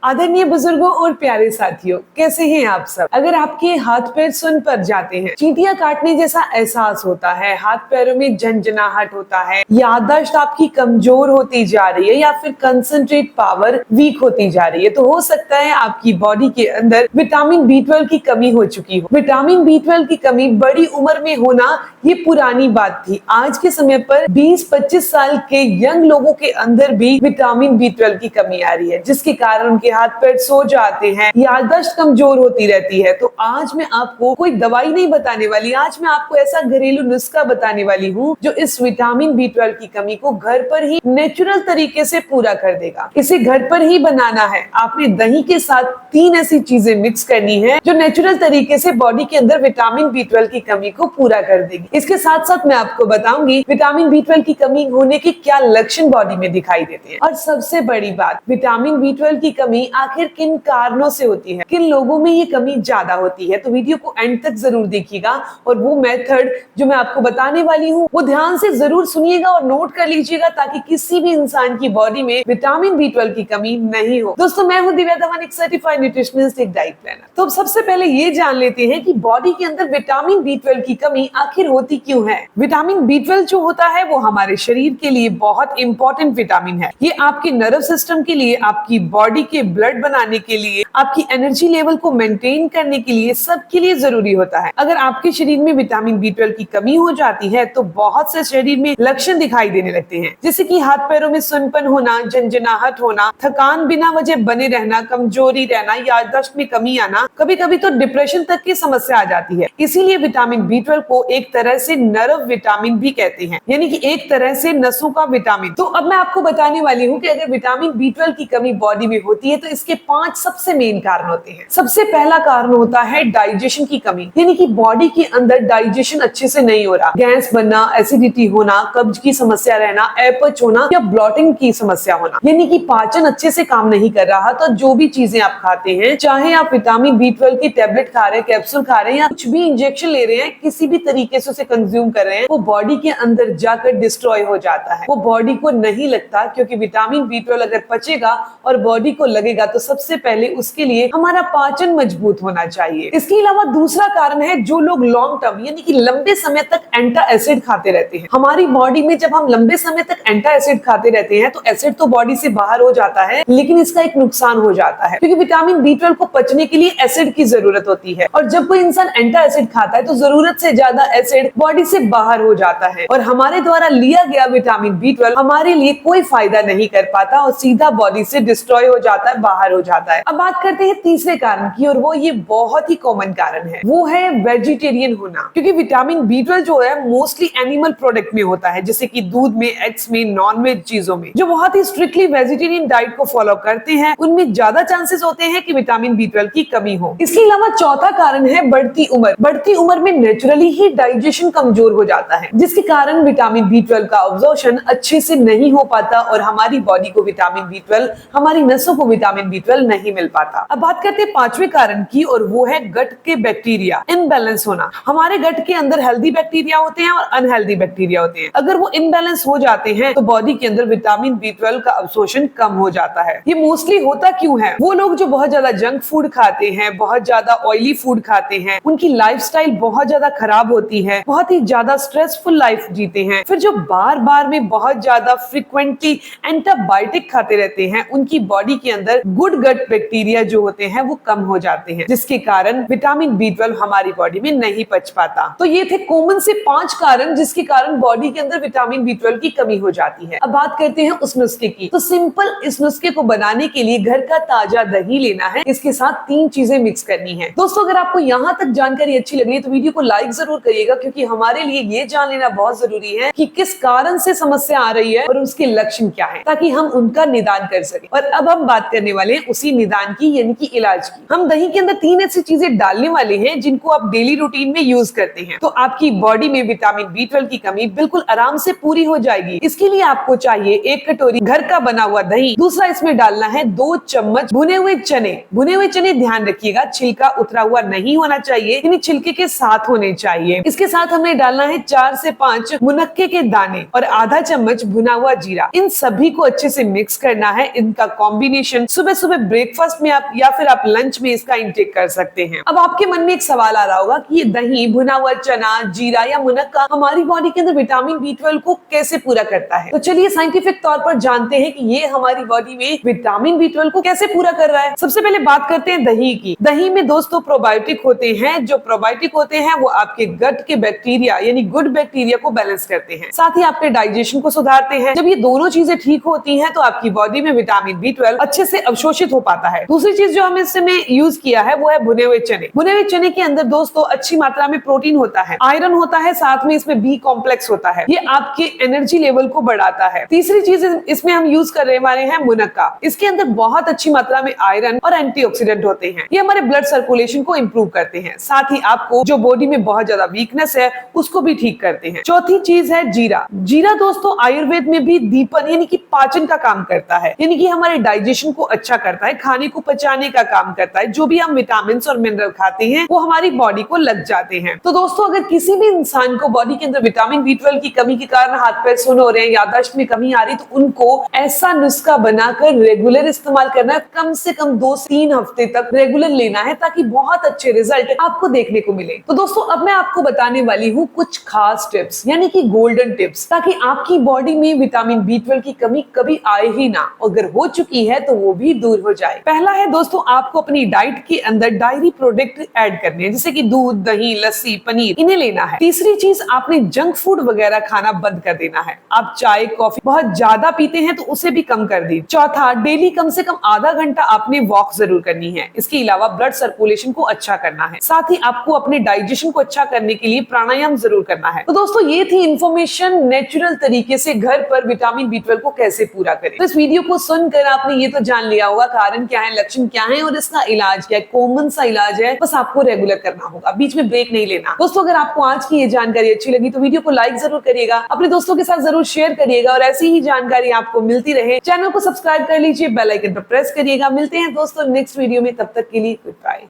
आदरणीय बुजुर्गों और प्यारे साथियों, कैसे हैं आप सब। अगर आपके हाथ पैर सुन पर जाते हैं, चींटियां काटने जैसा एहसास होता है, हाथ पैरों में झंझनाहट होता है, याददाश्त आपकी कमजोर होती जा रही है या फिर कंसंट्रेट पावर वीक होती जा रही है, तो हो सकता है आपकी बॉडी के अंदर विटामिन B12 की कमी हो चुकी हो। विटामिन B12 की कमी बड़ी उम्र में होना ये पुरानी बात थी। आज के समय पर 20-25 साल के यंग लोगों के अंदर भी विटामिन B12 की कमी आ रही है, जिसके कारण उनके हाथ पैर सो जाते हैं, याददाश्त कमजोर होती रहती है। तो आज मैं आपको कोई दवाई नहीं बताने वाली, आज मैं आपको ऐसा घरेलू नुस्खा बताने वाली हूँ जो इस विटामिन B12 की कमी को घर पर ही नेचुरल तरीके से पूरा कर देगा। इसे घर पर ही बनाना है। आपने दही के साथ 3 ऐसी चीजें मिक्स करनी है जो नेचुरल तरीके से बॉडी के अंदर विटामिन B12 की कमी को पूरा कर देगी। इसके साथ साथ मैं आपको बताऊंगी विटामिन B12 की कमी होने के क्या लक्षण बॉडी में दिखाई देते हैं, और सबसे बड़ी बात, विटामिन B12 की कमी आखिर किन कारणों से होती है, किन लोगों में ये कमी ज्यादा होती है। तो वीडियो को एंड तक जरूर देखिएगा और वो मेथड जो मैं आपको बताने वाली हूँ वो ध्यान से जरूर सुनिएगा और नोट कर लीजिएगा, ताकि किसी भी इंसान की बॉडी में विटामिन B12 की कमी नहीं हो। दोस्तों, मैं हूँ दिव्या धवन, एक सर्टिफाइड न्यूट्रिशनिस्ट, एक डाइट प्लानर। तो सबसे पहले ये जान लेते हैं कि बॉडी के अंदर विटामिन B12 की कमी आखिर होती क्यों है। विटामिन B12 जो होता है वो हमारे शरीर के लिए बहुत इंपॉर्टेंट विटामिन है। ये आपके नर्व सिस्टम के लिए, आपकी बॉडी के ब्लड बनाने के लिए, आपकी एनर्जी लेवल को मेंटेन करने के लिए, सबके लिए जरूरी होता है। अगर आपके शरीर में विटामिन B12 की कमी हो जाती है तो बहुत से शरीर में लक्षण दिखाई देने लगते हैं, जैसे कि हाथ पैरों में सुनपन होना, झंझनाहट होना, थकान बिना वजह बने रहना, कमजोरी रहना, याददाश्त में कमी आना, कभी कभी तो डिप्रेशन तक की समस्या आ जाती है। इसीलिए विटामिन B12 को एक तरह से नर्व विटामिन भी कहते हैं, यानी कि एक तरह से नसों का विटामिन। तो अब मैं आपको बताने वाली हूँ कि अगर विटामिन B12 की कमी बॉडी में होती है तो इसके 5 सबसे मेन कारण होते हैं। सबसे पहला कारण होता है डाइजेशन की कमी, यानी कि बॉडी के अंदर डाइजेशन अच्छे से नहीं हो रहा, गैस बनना, एसिडिटी होना, कब्ज की समस्या रहना, अपच होना या ब्लॉटिंग की समस्या होना, यानी कि पाचन अच्छे से काम नहीं कर रहा। तो जो भी चीजें आप खाते हैं, चाहे आप विटामिन B12 की टेबलेट खा रहे हैं, कैप्सूल खा रहे हैं या कुछ भी इंजेक्शन ले रहे हैं, किसी भी तरीके से उसे कंज्यूम कर रहे हैं, वो बॉडी के अंदर जाकर डिस्ट्रॉय हो जाता है। वो बॉडी को नहीं लगता, क्योंकि विटामिन B12 अगर पचेगा और बॉडी को लगेगा तो सबसे पहले उसके लिए हमारा पाचन मजबूत होना चाहिए। इसके अलावा दूसरा कारण है, जो लोग लॉन्ग टर्म यानी कि लंबे समय तक एंटा एसिड खाते रहते हैं। हमारी बॉडी में जब हम लंबे समय तक एंटा एसिड खाते रहते हैं तो एसिड तो बॉडी से बाहर हो जाता है, लेकिन इसका एक नुकसान हो जाता है, क्योंकि विटामिन B12 को पचने के लिए एसिड की जरूरत होती है, और जब कोई इंसान एंटा एसिड खाता है तो जरूरत से ज्यादा एसिड बॉडी से बाहर हो जाता है, और हमारे द्वारा लिया गया विटामिन B12 हमारे लिए कोई फायदा नहीं कर पाता और सीधा बॉडी से डिस्ट्रॉय हो जाता है, बाहर हो जाता है। अब बात करते हैं तीसरे कारण की, और वो ये बहुत ही कॉमन कारण है, वो है वेजिटेरियन होना। क्योंकि विटामिन B12 जो है मोस्टली एनिमल प्रोडक्ट में होता है, जैसे कि दूध में, एग्स में, नॉन-वेज चीजों में। जो बहुत ही स्ट्रिक्टली वेजिटेरियन डाइट को फॉलो करते हैं उनमें ज्यादा चांसेस होते हैं कि विटामिन B12 की कमी हो। इसके अलावा चौथा कारण है बढ़ती उम्र। बढ़ती उम्र में नेचुरली ही डाइजेशन कमजोर हो जाता है, जिसके कारण विटामिन B12 का अब्जॉर्प्शन अच्छे से नहीं हो पाता और हमारी बॉडी को विटामिन B12, हमारी नसों को विटामिन B12 नहीं मिल पाता। अब बात करते हैं पांचवें कारण की, और वो है गट के बैक्टीरिया इनबैलेंस होना। हमारे गट के अंदर हेल्दी बैक्टीरिया होते हैं और अनहेल्दी बैक्टीरिया होते हैं। अगर वो इनबैलेंस हो जाते हैं तो बॉडी के अंदर विटामिन B12 का अब्सॉर्प्शन कम हो जाता है। ये मोस्टली होता क्यों है? वो लोग जो बहुत ज्यादा जंक फूड खाते हैं, बहुत ज्यादा ऑयली फूड खाते हैं, उनकी लाइफस्टाइल बहुत ज्यादा खराब होती है, बहुत ही ज्यादा स्ट्रेसफुल लाइफ जीते हैं। फिर जो बार बार में बहुत ज्यादा फ्रिक्वेंटली एंटीबायोटिक खाते रहते हैं, उनकी बॉडी के अंदर गुड गट बैक्टीरिया जो होते हैं वो कम हो जाते हैं, जिसके कारण विटामिन B12 हमारी बॉडी में नहीं पच पाता। तो ये थे कॉमन से 5 कारण जिसके कारण बॉडी के अंदर विटामिन B12 की कमी हो जाती है। अब बात करते हैं उस नुस्खे की। तो सिंपल इस नुस्खे को बनाने के लिए घर का ताजा दही लेना है, इसके साथ 3 चीजें मिक्स करनी है। दोस्तों, अगर आपको यहाँ तक जानकारी अच्छी लग रही है तो वीडियो को लाइक जरूर करिएगा, क्योंकि हमारे लिए ये जान लेना बहुत जरूरी है कि किस कारण से समस्या आ रही है और उसके लक्षण क्या है, ताकि हम उनका निदान कर सके। और अब हम बात करने वाले हैं उसी निदान की, यानी कि इलाज की। हम दही के अंदर 3 ऐसी चीजें डालने वाले हैं जिनको आप डेली रूटीन में यूज करते हैं, तो आपकी बॉडी में विटामिन B12 की कमी बिल्कुल आराम से पूरी हो जाएगी। इसके लिए आपको चाहिए 1 कटोरी घर का बना हुआ दही। दूसरा, इसमें डालना है 2 चम्मच भुने हुए चने। भुने हुए चने ध्यान रखिएगा छिलका उतरा हुआ नहीं होना चाहिए, यानी छिलके के साथ होने चाहिए। इसके साथ हमें डालना है 4 से 5 मुनक्के के दाने और आधा चम्मच भुना हुआ जीरा। इन सभी को अच्छे से मिक्स करना है। इनका कॉम्बिनेशन सुबह सुबह ब्रेकफास्ट में आप या फिर आप लंच में इसका इंटेक कर सकते हैं। अब आपके मन में एक सवाल आ रहा होगा कि ये दही, भुना हुआ चना, जीरा या मुनक्का हमारी बॉडी के अंदर विटामिन B12 को कैसे पूरा करता है। तो चलिए साइंटिफिक तौर पर जानते हैं कि ये हमारी बॉडी में विटामिन B12 को कैसे पूरा कर रहा है। सबसे पहले बात करते हैं दही की। दही में दोस्तों प्रोबायोटिक होते हैं। जो प्रोबायोटिक होते हैं वो आपके गट के बैक्टीरिया यानी गुड बैक्टीरिया को बैलेंस करते हैं, साथ ही आपके डाइजेशन को सुधारते हैं। जब ये दोनों चीजें ठीक होती हैं तो आपकी बॉडी में विटामिन B12 अच्छे से अवशोषित हो पाता है। दूसरी चीज जो हमने इसमें यूज किया है वो है भुने हुए चने। भुने हुए चने के अंदर दोस्तों अच्छी मात्रा में प्रोटीन होता है, आयरन होता है, साथ में इसमें B कॉम्प्लेक्स होता है। ये आपके एनर्जी लेवल को बढ़ाता है। तीसरी चीज इसमें हम यूज करने वाले हैं मुनक्का। इसके अंदर बहुत अच्छी मात्रा में आयरन और एंटीऑक्सीडेंट होते हैं। ये हमारे ब्लड सर्कुलेशन को इंप्रूव करते हैं, साथ ही आपको जो बॉडी में बहुत ज्यादा वीकनेस है उसको भी ठीक करते हैं। चौथी चीज है जीरा। जीरा दोस्तों आयुर्वेद में भी दीपन यानी कि पाचन का काम करता है, यानी कि हमारे डाइजेशन को अच्छा करता है, खाने को पचाने का काम करता है। जो भी हम विटामिन और मिनरल खाते हैं वो हमारी बॉडी को लग जाते हैं। तो दोस्तों अगर किसी भी इंसान को बॉडी के अंदर विटामिन B12 की कमी के कारण हाथ पैर सुन हो रहे हैं, याददाश्त में कमी आ रही, तो उनको ऐसा नुस्खा बनाकर रेगुलर इस्तेमाल करना है। कम से कम 2 से 3 हफ्ते तक रेगुलर लेना है ताकि बहुत अच्छे रिजल्ट आपको देखने को मिले। तो दोस्तों अब मैं आपको बताने वाली हूँ कुछ खास टिप्स यानी कि गोल्डन टिप्स, ताकि आपकी बॉडी में विटामिन B12 की कमी कभी आए ही ना, अगर हो चुकी है तो वो भी दूर हो जाए। पहला है दोस्तों आपको अपनी डाइट के अंदर डायरी प्रोडक्ट ऐड करने हैं, जैसे कि दूध, दही, लस्सी, पनीर, इन्हें लेना है। तीसरी चीज आपने जंक फूड वगैरह खाना बंद कर देना है। आप चाय कॉफी बहुत ज्यादा पीते हैं तो उसे भी कम कर दी। चौथा, डेली कम से कम आधा घंटा आपने वॉक जरूर करनी है। इसके अलावा ब्लड सर्कुलेशन को अच्छा करना है, साथ ही आपको अपने डाइजेशन को अच्छा करने के लिए प्राणायाम जरूर करना है। तो दोस्तों ये थी इंफॉर्मेशन नेचुरल तरीके से घर पर विटामिन B12 को कैसे पूरा करें। तो इस वीडियो को सुनकर आपने ये तो जान लिया होगा कारण क्या है, लक्षण क्या है और इसका इलाज क्या है। कॉमन सा इलाज है, बस आपको रेगुलर करना होगा, बीच में ब्रेक नहीं लेना। दोस्तों अगर आपको आज की ये जानकारी अच्छी लगी तो वीडियो को लाइक जरूर करिएगा, अपने दोस्तों के साथ जरूर शेयर करिएगा और ऐसी ही जानकारी आपको मिलती रहे चैनल को सब्सक्राइब कर लीजिए, बेल आइकन पर प्रेस करिएगा। मिलते हैं दोस्तों नेक्स्ट वीडियो में, तब तक के लिए गुड बाय।